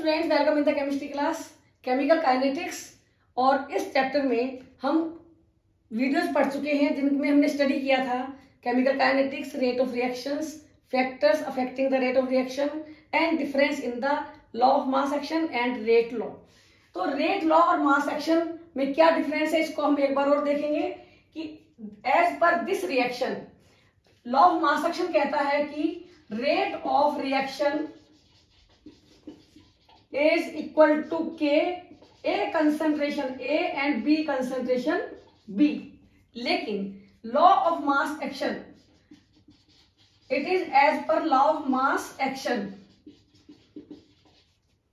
Students, welcome in the chemistry class chemical kinetics. और इस chapter में हम वीडियोस पढ़ चुके हैं जिनमें हमने स्टडी किया था chemical kinetics, rate of reactions, factors affecting the rate of reaction and difference in the law of mass action and rate law. तो रेट लॉ और मास एक्शन में क्या डिफरेंस है, इसको हम एक बार और देखेंगे कि as per this reaction law of mass action कहता है कि rate of reaction is equal to K, A concentration A and B concentration B. लेकिन law of mass action, it is as per law of mass action,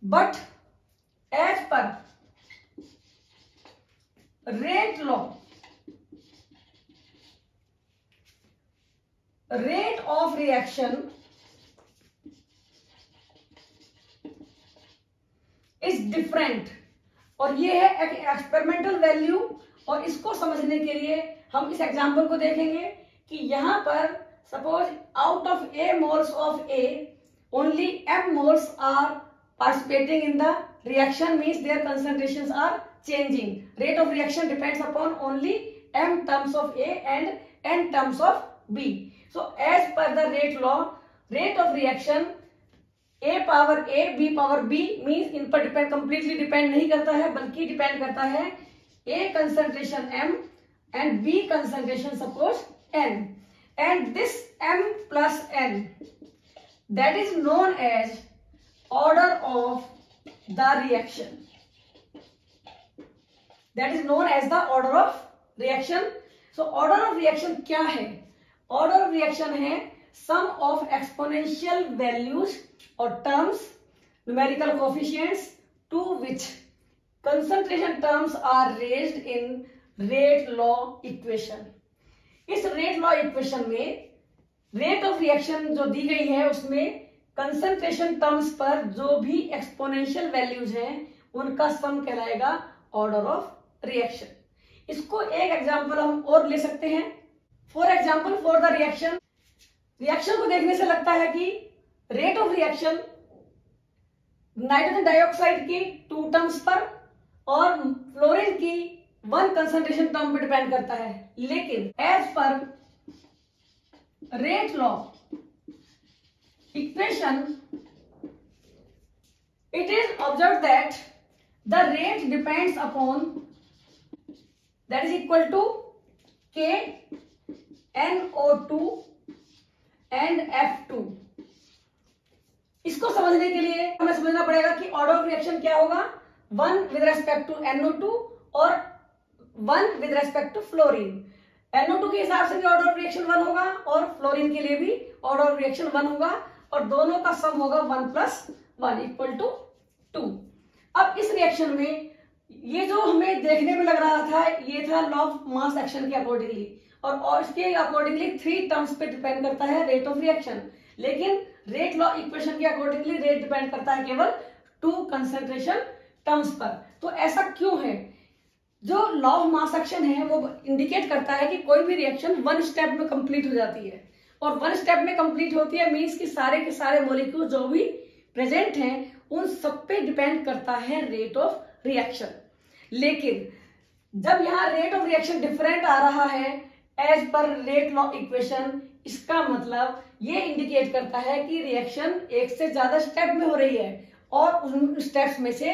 but as per rate law, rate of reaction is different. और ये है एक experimental value. और इसको समझने के लिए हम इस एग्जांपल को देखेंगे कि यहां पर suppose out of a moles of A only m moles are participating in the reaction, means their concentrations are changing. Rate of reaction depends upon only m terms of A and n terms of B. So as per the rate law, rate of reaction A power A B power B means इन पर completely depend नहीं करता है, बल्कि depend करता है A concentration M and B concentration suppose N, and this M plus N that is known as order of the reaction, that is known as the order of reaction. So order of reaction क्या है? Order of reaction है sum of exponential values or terms, numerical coefficients to which concentration terms are raised in rate law equation। इस rate law equation में rate of reaction जो दी गई है उसमें concentration terms पर जो भी exponential values हैं उनका sum कहलाएगा order of reaction। इसको एक एग्जाम्पल हम और ले सकते हैं। For example, for the reaction, reaction को देखने से लगता है कि rate of reaction nitrogen dioxide की 2 टर्म्स पर और फ्लोरीन की 1 कंसंट्रेशन टर्म पर डिपेंड करता है, लेकिन as per rate law equation it is observe that the rate depends upon, that is equal to K NO2 and F2। इसको समझने के लिए हमें समझना पड़ेगा कि ऑर्डर ऑफ रिएक्शन क्या होगा, 1 विद रेस्पेक्ट टू NO2 और 1 with respect to fluorine. NO2 के हिसाब से भी ऑर्डर ऑफ रिएक्शन 1 होगा और फ्लोरीन के लिए भी ऑर्डर ऑफ रिएक्शन 1 होगा, और दोनों का सम होगा 1 + 1 इक्वल टू 2। अब इस रिएक्शन में ये जो हमें देखने में लग रहा था ये था लॉ ऑफ मास एक्शन के अकॉर्डिंगली, और इसके अकॉर्डिंगली 3 टर्म्स पे डिपेंड करता है रेट ऑफ रिएक्शन, लेकिन रेट लॉ इक्वेशन के अकॉर्डिंगली रेट डिपेंड करता है केवल 2 कंसंट्रेशन टर्म्स पर। तो ऐसा क्यों है? जो लॉ ऑफ मास एक्शन है वो इंडिकेट करता है कि कोई भी रिएक्शन 1 स्टेप में कंप्लीट हो जाती है, और 1 स्टेप में कंप्लीट होती है मीन्स कि सारे के सारे मॉलिक्यूल जो भी प्रेजेंट हैं उन सब पे डिपेंड करता है रेट ऑफ रिएक्शन। लेकिन जब यहाँ रेट ऑफ रिएक्शन डिफरेंट आ रहा है as per rate law equation, इसका मतलब ये इंडिकेट करता है कि रिएक्शन एक से ज्यादा स्टेप में हो रही है, और उन स्टेप्स में से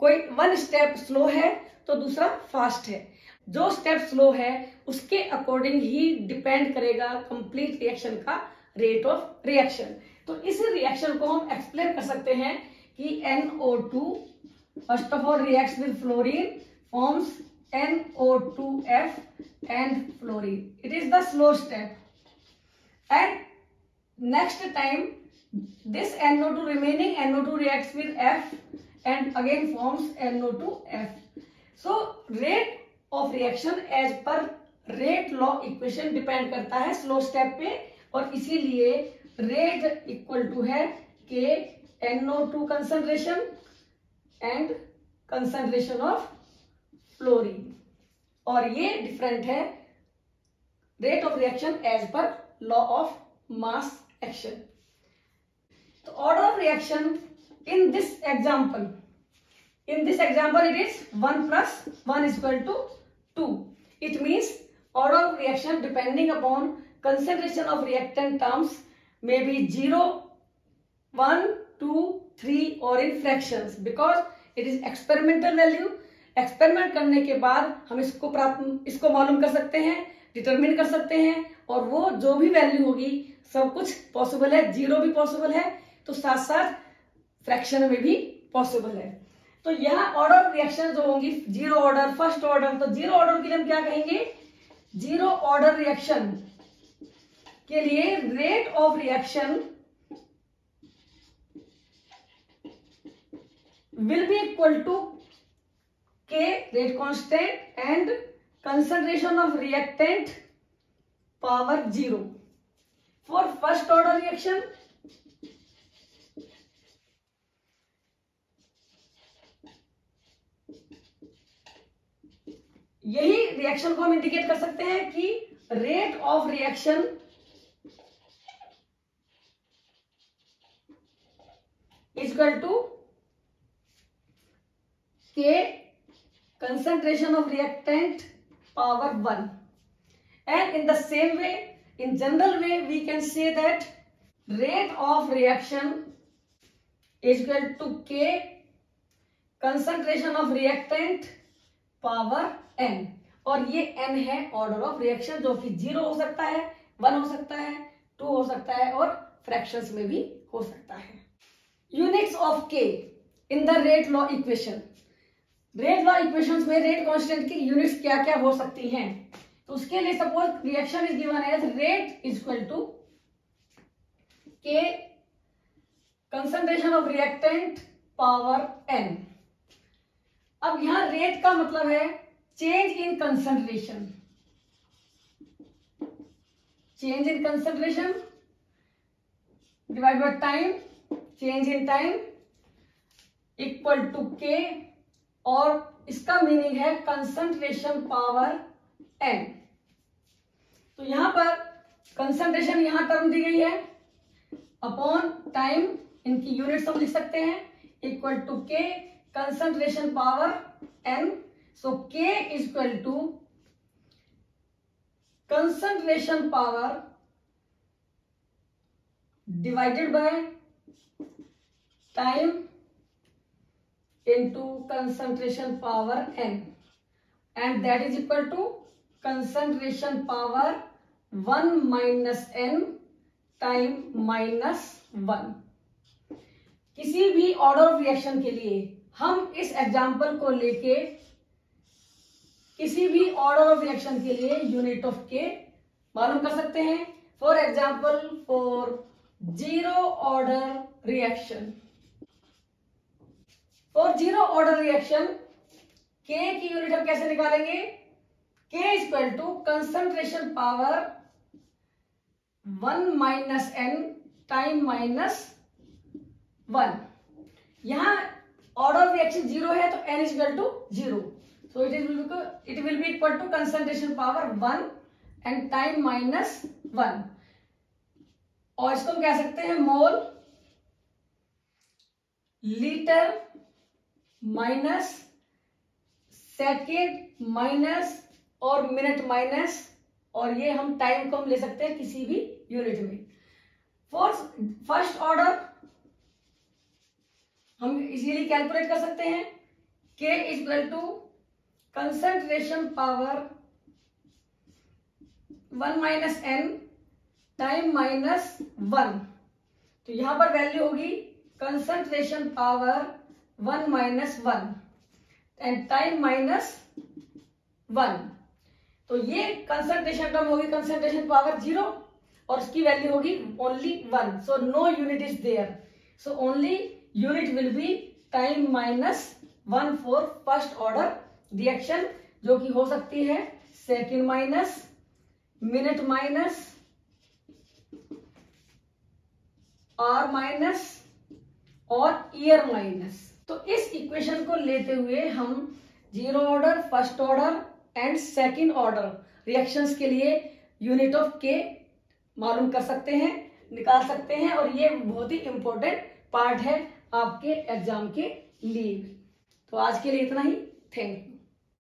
कोई 1 स्टेप स्लो है तो दूसरा फास्ट है। जो स्टेप स्लो है उसके अकॉर्डिंग ही डिपेंड करेगा कंप्लीट रिएक्शन का रेट ऑफ रिएक्शन। तो इस रिएक्शन को हम एक्सप्लेन कर सकते हैं कि NO2 first of all reacts with fluorine, forms NO2F and fluorine. It is the slow step, and next time this NO2 remaining NO2 reacts with F and again forms NO2F. So rate of reaction as per rate law equation depend करता है slow step पे, और इसीलिए rate equal to है K NO2 concentration and concentration of fluorine, और ये different है rate of reaction as per law of mass action. तो order of reaction in this example it is 1 plus 1 is equal to 2. It means order of reaction depending upon concentration of reactant terms may be 0, 1, 2, 3 or in fractions because it is experimental value. Experiment करने के बाद हम इसको मालूम कर सकते हैं, determine कर सकते हैं और वो जो भी वैल्यू होगी सब कुछ पॉसिबल है, 0 भी पॉसिबल है तो साथ साथ फ्रैक्शन में भी पॉसिबल है। तो यहाँ ऑर्डर ऑफ रिएक्शन जो होंगी 0 ऑर्डर, फर्स्ट ऑर्डर, तो 0 ऑर्डर के लिए हम क्या कहेंगे, 0 ऑर्डर रिएक्शन के लिए rate of reaction will be equal to K rate constant and concentration of reactant power 0. For first order reaction यही रिएक्शन को हम इंडिकेट कर सकते हैं कि rate of reaction is equal to K concentration of reactant power 1. And in the same way, in general way, we can say that rate of reaction is equal to K concentration of reactant power n. और ये n है order of reaction जो कि 0 हो सकता है, 1 हो सकता है, 2 हो सकता है और फ्रैक्शंस में भी हो सकता है। Units of K in the rate law equation. Rate law equations में रेट कांस्टेंट की यूनिट्स क्या क्या हो सकती हैं, तो उसके लिए suppose reaction is given as rate is equal to K concentration of reactant power n। अब यहां रेट का मतलब है change in concentration, change in concentration divide by time, change in time equal to K और इसका meaning है concentration power n। तो यहां पर कंसंट्रेशन यहां टर्म दी गई है अपॉन टाइम, इनकी यूनिट्स हम लिख सकते हैं equal to K concentration power n। So K is equal to concentration power divided by time into concentration power n, and that is equal to concentration power 1 minus n time minus 1। किसी भी order of reaction के लिए हम इस example को लेके किसी भी ऑर्डर ऑफ रिएक्शन के लिए यूनिट ऑफ K मालूम कर सकते हैं। For example for 0 order reaction, for 0 order reaction K की यूनिट हम कैसे निकालेंगे, K is equal to concentration power 1 minus n time minus 1। यहां ऑर्डर रिएक्शन 0 है तो n is equal to 0, so it will be equal to concentration power 1 and time minus 1। और इसको हम कह सकते हैं mole, litre minus, second minus और मिनट माइनस, और ये हम टाइम को हम ले सकते हैं किसी भी यूनिट में। फॉर फर्स्ट ऑर्डर हम इजीली कैलकुलेट कर सकते हैं K is equal to concentration power 1 minus n time minus 1। तो यहां पर वैल्यू होगी concentration power 1 minus 1 and time minus 1। तो ये कंसंट्रेशन टर्म होगी कंसंट्रेशन पावर 0 और इसकी वैल्यू होगी only 1, so no unit is there, so only unit will be time minus 1 for first order reaction, जो कि हो सकती है second minus, minute minus, our minus और ईयर माइनस। तो इस इक्वेशन को लेते हुए हम 0 order, first order and second order reactions के लिए यूनिट ऑफ K मालूम कर सकते हैं, निकाल सकते हैं, और ये बहुत ही इंपॉर्टेंट पार्ट है आपके एग्जाम के लिए। तो आज के लिए इतना ही। Thank you.